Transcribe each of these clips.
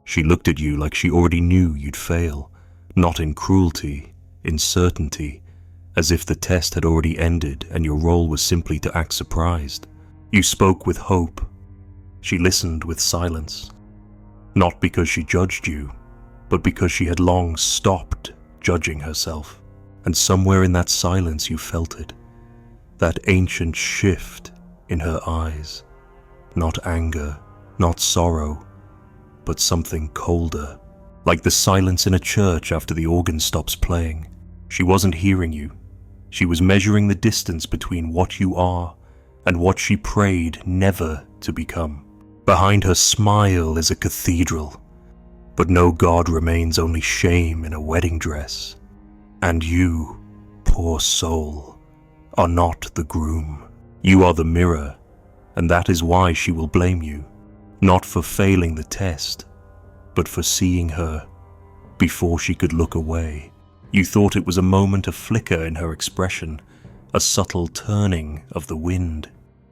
She looked at you like she already knew you'd fail, not in cruelty, in certainty, as if the test had already ended and your role was simply to act surprised. You spoke with hope. She listened with silence, not because she judged you, but because she had long stopped judging herself. And somewhere in that silence you felt it, that ancient shift in her eyes. Not anger, not sorrow, but something colder, like the silence in a church after the organ stops playing. She wasn't hearing you. She was measuring the distance between what you are and what she prayed never to become. Behind her smile is a cathedral, but no God remains, only shame in a wedding dress. And you, poor soul, are not the groom. You are the mirror, and that is why she will blame you, not for failing the test, but for seeing her before she could look away. You thought it was a moment, a flicker in her expression, a subtle turning of the wind,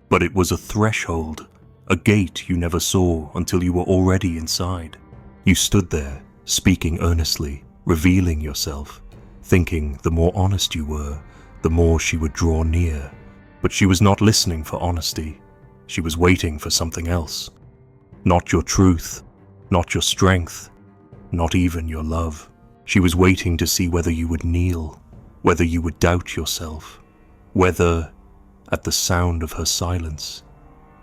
but it was a threshold, a gate you never saw until you were already inside. You stood there, speaking earnestly, revealing yourself, thinking the more honest you were, the more she would draw near. But she was not listening for honesty. She was waiting for something else. Not your truth, not your strength, not even your love. She was waiting to see whether you would kneel, whether you would doubt yourself, whether, at the sound of her silence,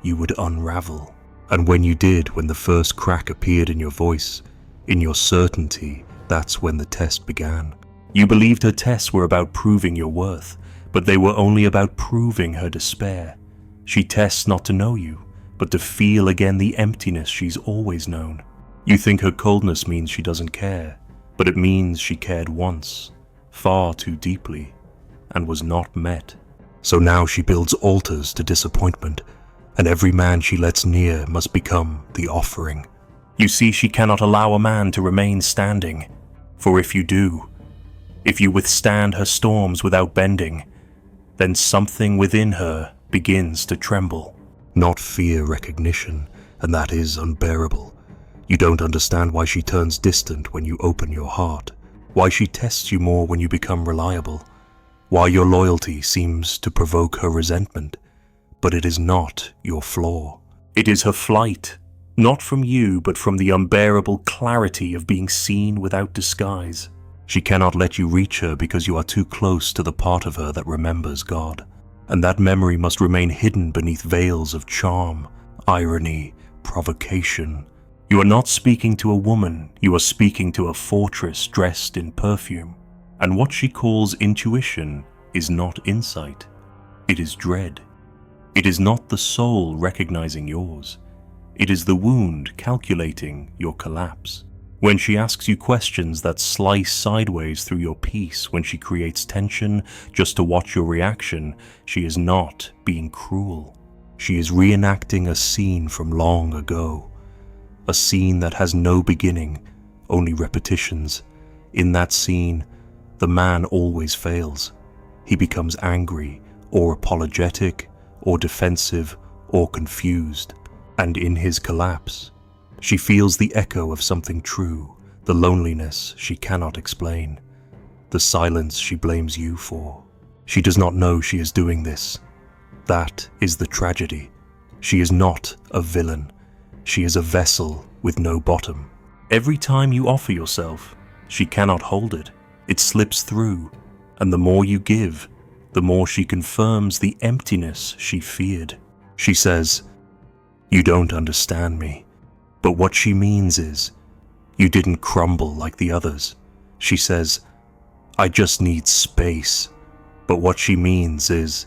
you would unravel. And when you did, when the first crack appeared in your voice, in your certainty, that's when the test began. You believed her tests were about proving your worth, but they were only about proving her despair. She tests not to know you, but to feel again the emptiness she's always known. You think her coldness means she doesn't care, but it means she cared once, far too deeply, and was not met. So now she builds altars to disappointment, and every man she lets near must become the offering. You see, she cannot allow a man to remain standing, for if you do, if you withstand her storms without bending, then something within her begins to tremble. Not fear recognition, and that is unbearable. You don't understand why she turns distant when you open your heart, why she tests you more when you become reliable, why your loyalty seems to provoke her resentment. But it is not your flaw. It is her flight, not from you, but from the unbearable clarity of being seen without disguise. She cannot let you reach her because you are too close to the part of her that remembers God, and that memory must remain hidden beneath veils of charm, irony, provocation. You are not speaking to a woman, you are speaking to a fortress dressed in perfume. And what she calls intuition is not insight, it is dread. It is not the soul recognizing yours, it is the wound calculating your collapse. When she asks you questions that slice sideways through your peace, when she creates tension just to watch your reaction, she is not being cruel. She is reenacting a scene from long ago, a scene that has no beginning, only repetitions. In that scene, the man always fails. He becomes angry, or apologetic, or defensive, or confused. And in his collapse, she feels the echo of something true, the loneliness she cannot explain, the silence she blames you for. She does not know she is doing this. That is the tragedy. She is not a villain. She is a vessel with no bottom. Every time you offer yourself, she cannot hold it. It slips through, and the more you give, the more she confirms the emptiness she feared. She says, "You don't understand me." But what she means is, you didn't crumble like the others. She says, "I just need space." But what she means is,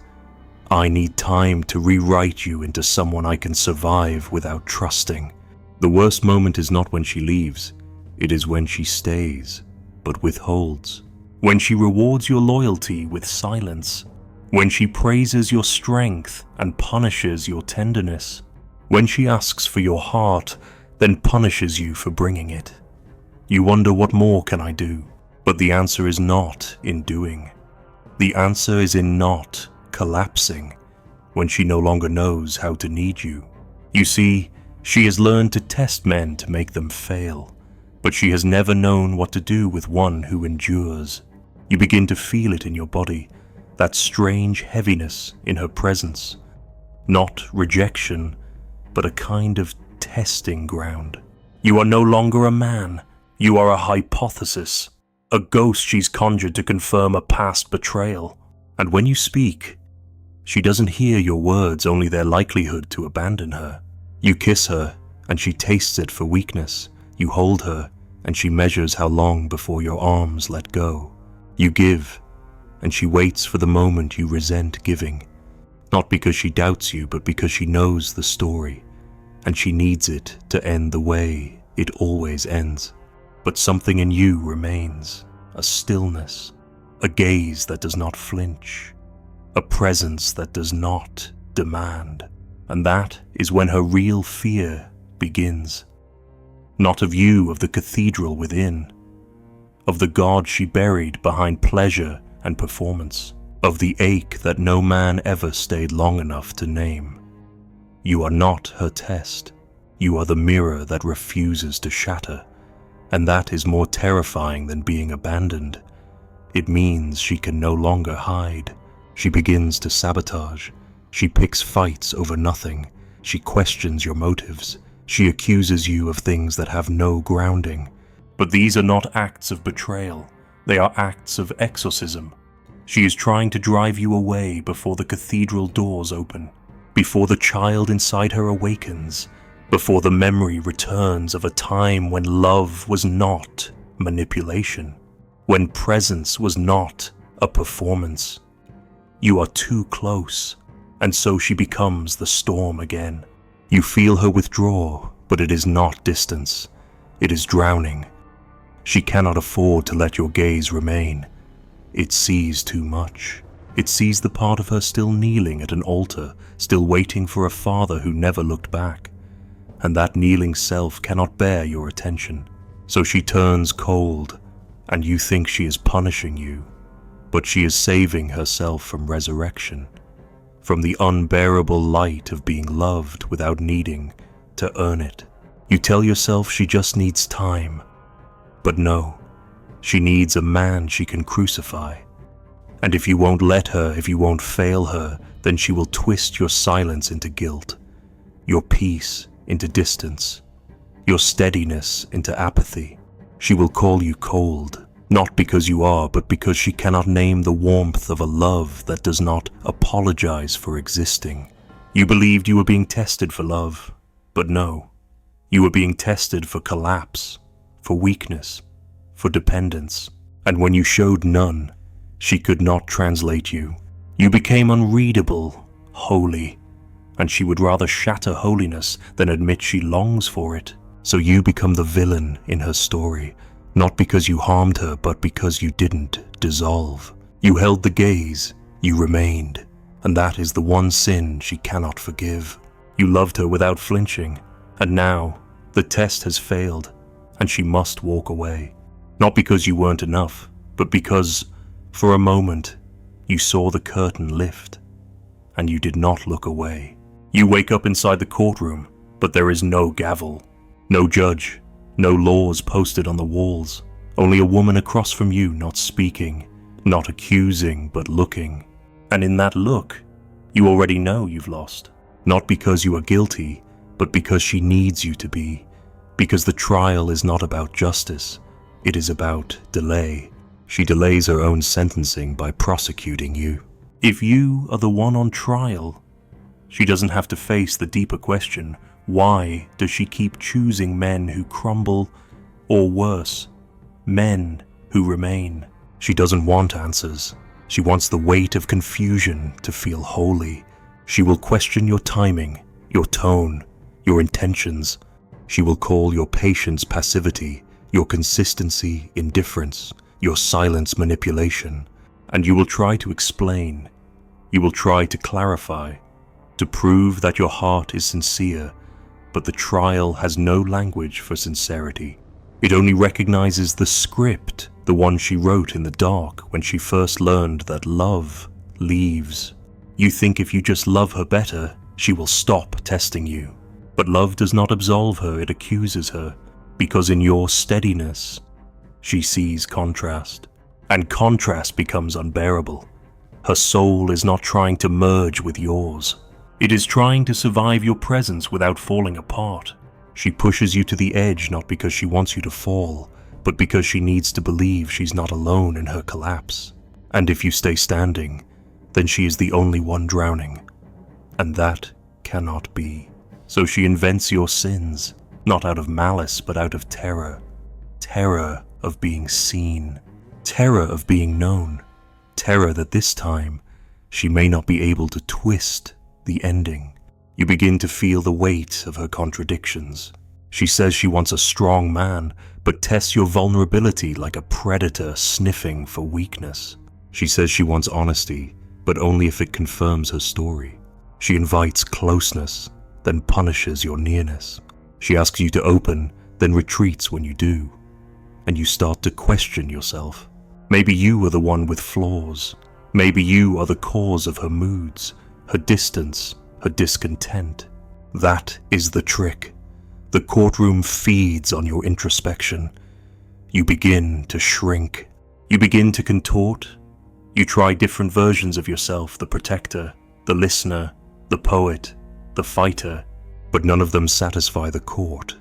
I need time to rewrite you into someone I can survive without trusting. The worst moment is not when she leaves, it is when she stays, but withholds. When she rewards your loyalty with silence. When she praises your strength and punishes your tenderness. When she asks for your heart, then punishes you for bringing it. You wonder, what more can I do? But the answer is not in doing. The answer is in not collapsing when she no longer knows how to need you. You see, she has learned to test men to make them fail, but she has never known what to do with one who endures. You begin to feel it in your body, that strange heaviness in her presence. Not rejection, but a kind of testing ground. You are no longer a man, you are a hypothesis, a ghost she's conjured to confirm a past betrayal. And when you speak, she doesn't hear your words, only their likelihood to abandon her. You kiss her, and she tastes it for weakness. You hold her, and she measures how long before your arms let go. You give, and she waits for the moment you resent giving. Not because she doubts you, but because she knows the story, and she needs it to end the way it always ends. But something in you remains, a stillness, a gaze that does not flinch, a presence that does not demand. And that is when her real fear begins. Not of you, of the cathedral within, of the God she buried behind pleasure and performance, of the ache that no man ever stayed long enough to name. You are not her test. You are the mirror that refuses to shatter, and that is more terrifying than being abandoned. It means she can no longer hide. She begins to sabotage. She picks fights over nothing. She questions your motives. She accuses you of things that have no grounding. But these are not acts of betrayal. They are acts of exorcism. She is trying to drive you away before the cathedral doors open, before the child inside her awakens, before the memory returns of a time when love was not manipulation, when presence was not a performance. You are too close, and so she becomes the storm again. You feel her withdraw, but it is not distance. It is drowning. She cannot afford to let your gaze remain. It sees too much. It sees the part of her still kneeling at an altar, still waiting for a father who never looked back. And that kneeling self cannot bear your attention. So she turns cold, and you think she is punishing you, but she is saving herself from resurrection, from the unbearable light of being loved without needing to earn it. You tell yourself she just needs time, but no, she needs a man she can crucify. And if you won't let her, if you won't fail her, then she will twist your silence into guilt, your peace into distance, your steadiness into apathy. She will call you cold, not because you are, but because she cannot name the warmth of a love that does not apologize for existing. You believed you were being tested for love, but no, you were being tested for collapse, for weakness, for dependence. And when you showed none, she could not translate you. You became unreadable, holy, and she would rather shatter holiness than admit she longs for it. So you become the villain in her story, not because you harmed her, but because you didn't dissolve. You held the gaze, you remained, and that is the one sin she cannot forgive. You loved her without flinching, and now the test has failed, and she must walk away. Not because you weren't enough, but because, for a moment, you saw the curtain lift, and you did not look away. You wake up inside the courtroom, but there is no gavel, no judge, no laws posted on the walls, only a woman across from you not speaking, not accusing, but looking. And in that look, you already know you've lost, not because you are guilty, but because she needs you to be, because the trial is not about justice, it is about delay. She delays her own sentencing by prosecuting you. If you are the one on trial, she doesn't have to face the deeper question, why does she keep choosing men who crumble, or worse, men who remain? She doesn't want answers. She wants the weight of confusion to feel holy. She will question your timing, your tone, your intentions. She will call your patience passivity, your consistency indifference, your silence manipulation. And you will try to explain. You will try to clarify, to prove that your heart is sincere, but the trial has no language for sincerity. It only recognizes the script, the one she wrote in the dark when she first learned that love leaves. You think if you just love her better, she will stop testing you. But love does not absolve her, it accuses her. because in your steadiness, she sees contrast, and contrast becomes unbearable. Her soul is not trying to merge with yours. It is trying to survive your presence without falling apart. She pushes you to the edge not because she wants you to fall, but because she needs to believe she's not alone in her collapse. And if you stay standing, then she is the only one drowning. And that cannot be. So she invents your sins, not out of malice, but out of terror. Terror of being seen. Terror of being known. Terror that this time, she may not be able to twist the ending. You begin to feel the weight of her contradictions. She says she wants a strong man, but tests your vulnerability like a predator sniffing for weakness. She says she wants honesty, but only if it confirms her story. She invites closeness, then punishes your nearness. She asks you to open, then retreats when you do. And you start to question yourself. Maybe you are the one with flaws. Maybe you are the cause of her moods, her distance, her discontent. That is the trick. The courtroom feeds on your introspection. You begin to shrink. You begin to contort. You try different versions of yourself, the protector, the listener, the poet, the fighter, but none of them satisfy the court,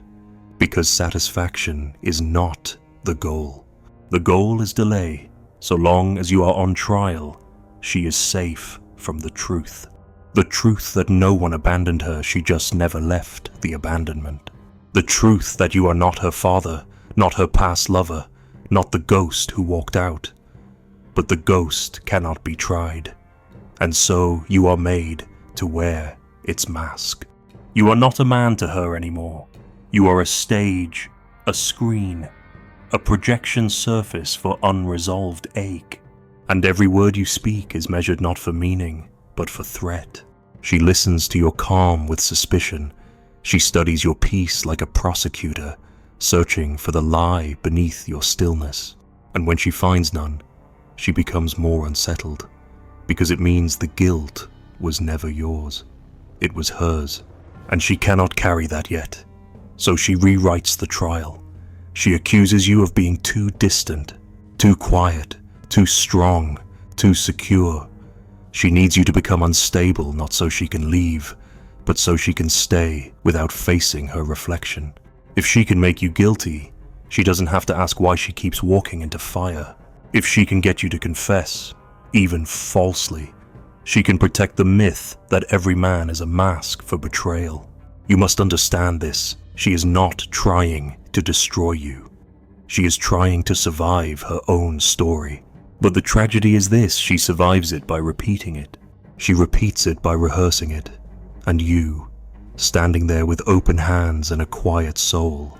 because satisfaction is not the goal. The goal is delay. So long as you are on trial, she is safe from the truth. The truth that no one abandoned her, she just never left the abandonment. The truth that you are not her father, not her past lover, not the ghost who walked out. But the ghost cannot be tried, and so you are made to wear its mask. You are not a man to her anymore. You are a stage, a screen, a projection surface for unresolved ache. And every word you speak is measured not for meaning, but for threat. She listens to your calm with suspicion. She studies your peace like a prosecutor, searching for the lie beneath your stillness. And when she finds none, she becomes more unsettled, because it means the guilt was never yours. It was hers, and she cannot carry that yet. So she rewrites the trial. She accuses you of being too distant, too quiet, too strong, too secure. She needs you to become unstable, not so she can leave, but so she can stay without facing her reflection. If she can make you guilty, she doesn't have to ask why she keeps walking into fire. If she can get you to confess, even falsely, she can protect the myth that every man is a mask for betrayal. You must understand this. She is not trying to destroy you. She is trying to survive her own story. But the tragedy is this: she survives it by repeating it. She repeats it by rehearsing it. And you, standing there with open hands and a quiet soul,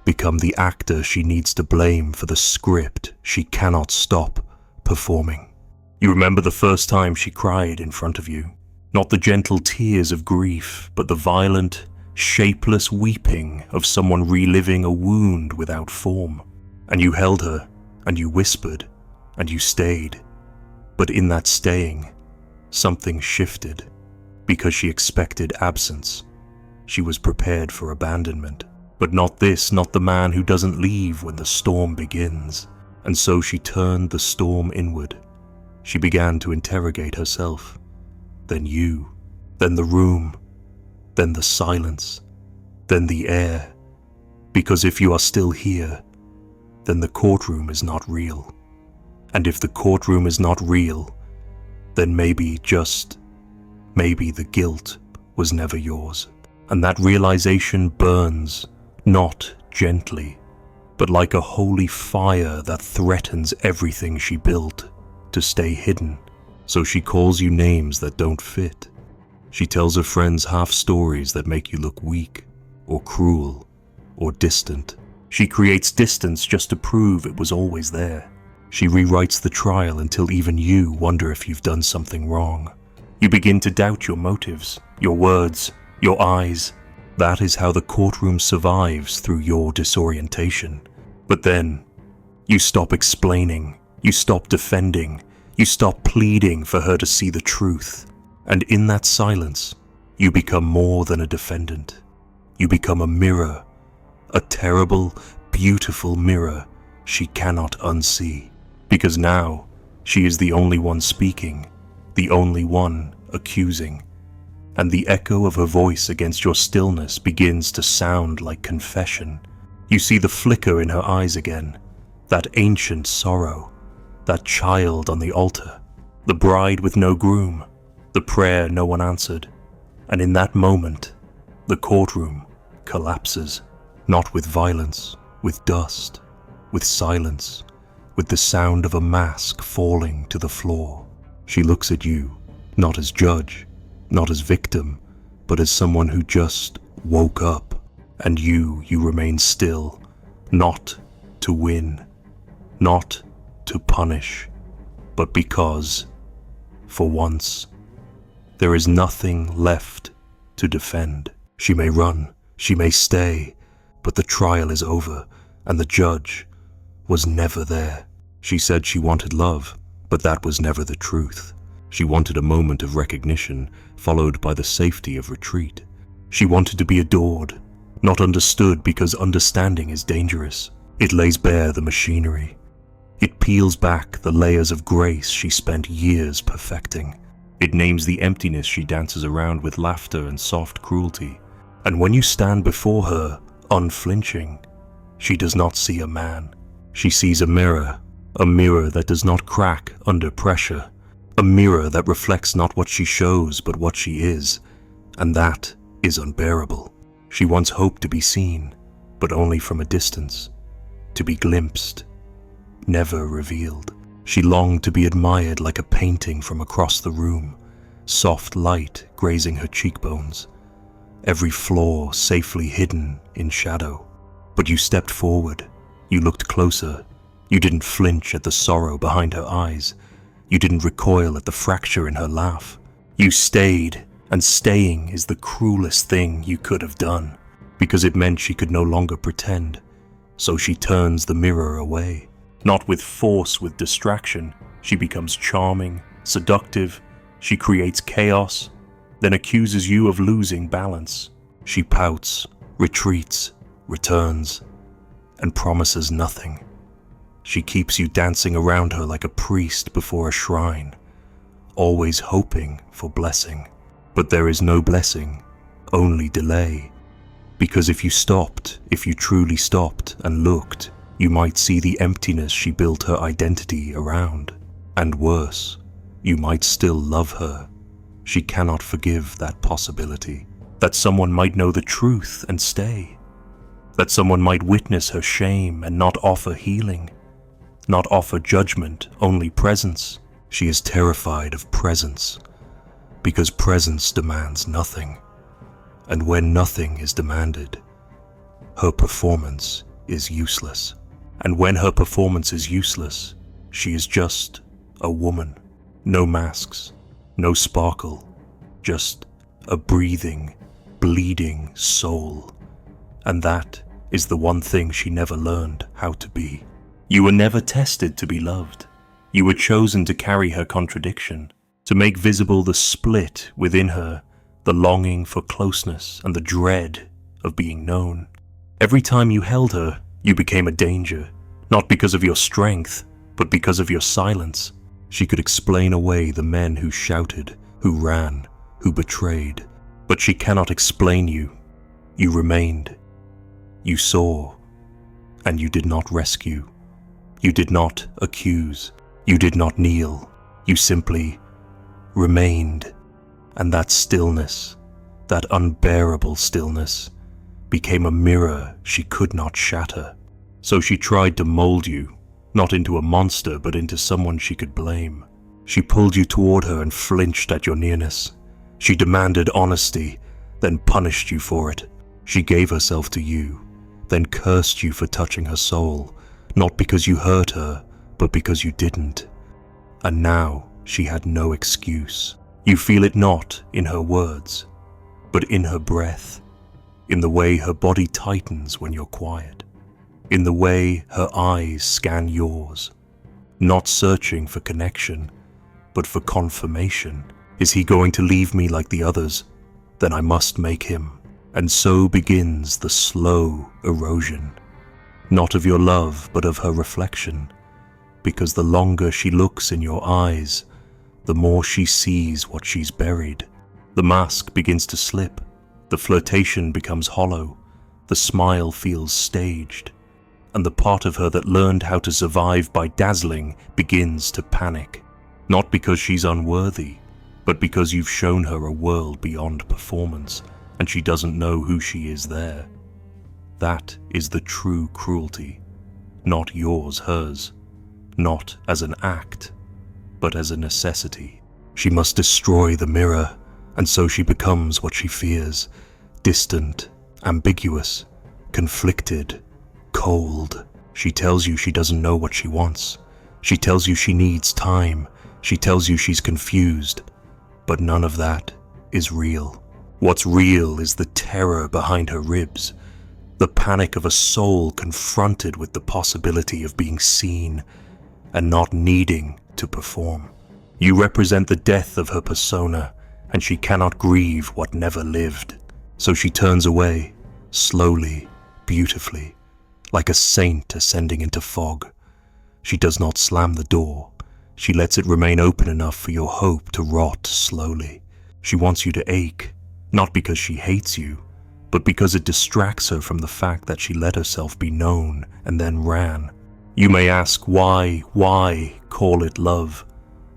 become the actor she needs to blame for the script she cannot stop performing. You remember the first time she cried in front of you. Not the gentle tears of grief, but the violent, shapeless weeping of someone reliving a wound without form. And you held her, and you whispered, and you stayed. But in that staying, something shifted. Because she expected absence. She was prepared for abandonment. But not this, not the man who doesn't leave when the storm begins. And so she turned the storm inward. She began to interrogate herself. Then you. Then the room. Then the silence. Then the air. Because if you are still here, then the courtroom is not real. And if the courtroom is not real, then maybe, just maybe, the guilt was never yours. And that realization burns, not gently, but like a holy fire that threatens everything she built to stay hidden. So she calls you names that don't fit. She tells her friends half stories that make you look weak, or cruel, or distant. She creates distance just to prove it was always there. She rewrites the trial until even you wonder if you've done something wrong. You begin to doubt your motives, your words, your eyes. That is how the courtroom survives through your disorientation. But then, you stop explaining, you stop defending, you stop pleading for her to see the truth. And in that silence, you become more than a defendant. You become a mirror a terrible, beautiful mirror she cannot unsee. Because now, she is the only one speaking, the only one accusing. And the echo of her voice against your stillness begins to sound like confession. You see the flicker in her eyes again, that ancient sorrow, that child on the altar, the bride with no groom, the prayer no one answered. And in that moment, the courtroom collapses, not with violence, with dust, with silence, with the sound of a mask falling to the floor. She looks at you, not as judge, not as victim, but as someone who just woke up. And you remain still, not to win, not to punish, but because, for once, there is nothing left to defend. She may run, she may stay, but the trial is over, and the judge was never there. She said she wanted love, but that was never the truth. She wanted a moment of recognition, followed by the safety of retreat. She wanted to be adored, not understood, because understanding is dangerous. It lays bare the machinery. It peels back the layers of grace she spent years perfecting. It names the emptiness she dances around with laughter and soft cruelty. And when you stand before her, unflinching, she does not see a man. She sees a mirror that does not crack under pressure, a mirror that reflects not what she shows but what she is, and that is unbearable. She once hoped to be seen, but only from a distance, to be glimpsed, never revealed. She longed to be admired like a painting from across the room, soft light grazing her cheekbones, every flaw safely hidden in shadow. But you stepped forward, you looked closer, you didn't flinch at the sorrow behind her eyes, you didn't recoil at the fracture in her laugh. You stayed, and staying is the cruelest thing you could have done, because it meant she could no longer pretend. So she turns the mirror away. Not with force, with distraction. She becomes charming, seductive. She creates chaos, then accuses you of losing balance. She pouts, retreats, returns, and promises nothing. She keeps you dancing around her like a priest before a shrine, always hoping for blessing. But there is no blessing, only delay. Because if you stopped, if you truly stopped and looked, you might see the emptiness she built her identity around. And worse, you might still love her. She cannot forgive that possibility, that someone might know the truth and stay, that someone might witness her shame and not offer healing, not offer judgment, only presence. She is terrified of presence, because presence demands nothing. And when nothing is demanded, her performance is useless. And when her performance is useless, she is just a woman. No masks, no sparkle, just a breathing, bleeding soul. And that is the one thing she never learned how to be. You were never tested to be loved. You were chosen to carry her contradiction, to make visible the split within her, the longing for closeness and the dread of being known. Every time you held her, you became a danger, not because of your strength, but because of your silence. She could explain away the men who shouted, who ran, who betrayed, but she cannot explain you. You remained. You saw, and you did not rescue. You did not accuse. You did not kneel. You simply remained. And that stillness, that unbearable stillness, became a mirror she could not shatter. So she tried to mold you, not into a monster, but into someone she could blame. She pulled you toward her and flinched at your nearness. She demanded honesty, then punished you for it. She gave herself to you, then cursed you for touching her soul, not because you hurt her, but because you didn't. And now she had no excuse. You feel it not in her words, but in her breath, in the way her body tightens when you're quiet, in the way her eyes scan yours, not searching for connection, but for confirmation. Is he going to leave me like the others? Then I must make him. And so begins the slow erosion, not of your love, but of her reflection, because the longer she looks in your eyes, the more she sees what she's buried. The mask begins to slip, the flirtation becomes hollow, the smile feels staged, and the part of her that learned how to survive by dazzling begins to panic, not because she's unworthy, but because you've shown her a world beyond performance, and she doesn't know who she is there. That is the true cruelty, not yours, hers, not as an act, but as a necessity. She must destroy the mirror, and so she becomes what she fears, distant, ambiguous, conflicted, cold. She tells you she doesn't know what she wants. She tells you she needs time. She tells you she's confused. But none of that is real. What's real is the terror behind her ribs, the panic of a soul confronted with the possibility of being seen and not needing to perform. You represent the death of her persona, and she cannot grieve what never lived. So she turns away, slowly, beautifully, like a saint ascending into fog. She does not slam the door. She lets it remain open enough for your hope to rot slowly. She wants you to ache, not because she hates you, but because it distracts her from the fact that she let herself be known and then ran. You may ask why call it love,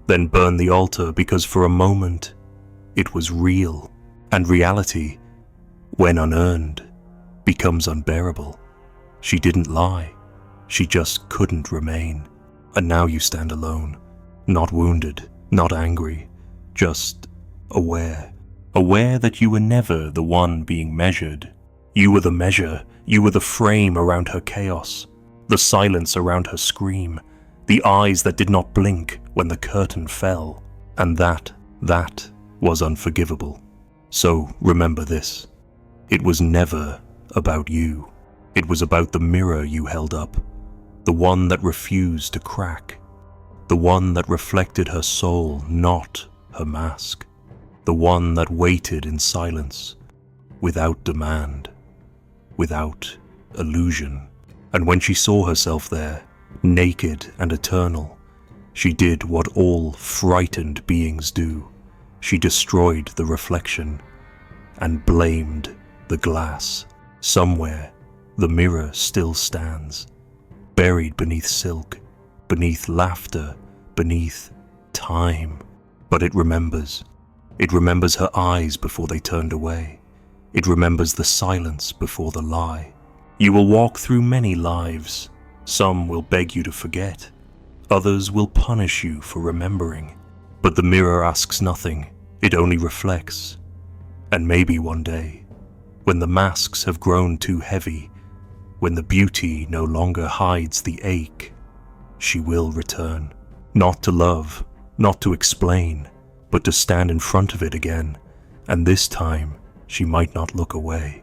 then burn the altar because for a moment it was real, and reality, when unearned, becomes unbearable. She didn't lie, she just couldn't remain. And now you stand alone, not wounded, not angry, just aware. Aware that you were never the one being measured. You were the measure, you were the frame around her chaos, the silence around her scream, the eyes that did not blink when the curtain fell. And that was unforgivable. So remember this. It was never about you. It was about the mirror you held up, the one that refused to crack, the one that reflected her soul, not her mask, the one that waited in silence, without demand, without illusion. And when she saw herself there, naked and eternal, she did what all frightened beings do. She destroyed the reflection and blamed the glass. Somewhere, the mirror still stands, buried beneath silk, beneath laughter, beneath time. But it remembers. It remembers her eyes before they turned away. It remembers the silence before the lie. You will walk through many lives. Some will beg you to forget. Others will punish you for remembering. But the mirror asks nothing. It only reflects. And maybe one day, when the masks have grown too heavy, when the beauty no longer hides the ache, she will return. Not to love, not to explain, but to stand in front of it again, and this time she might not look away.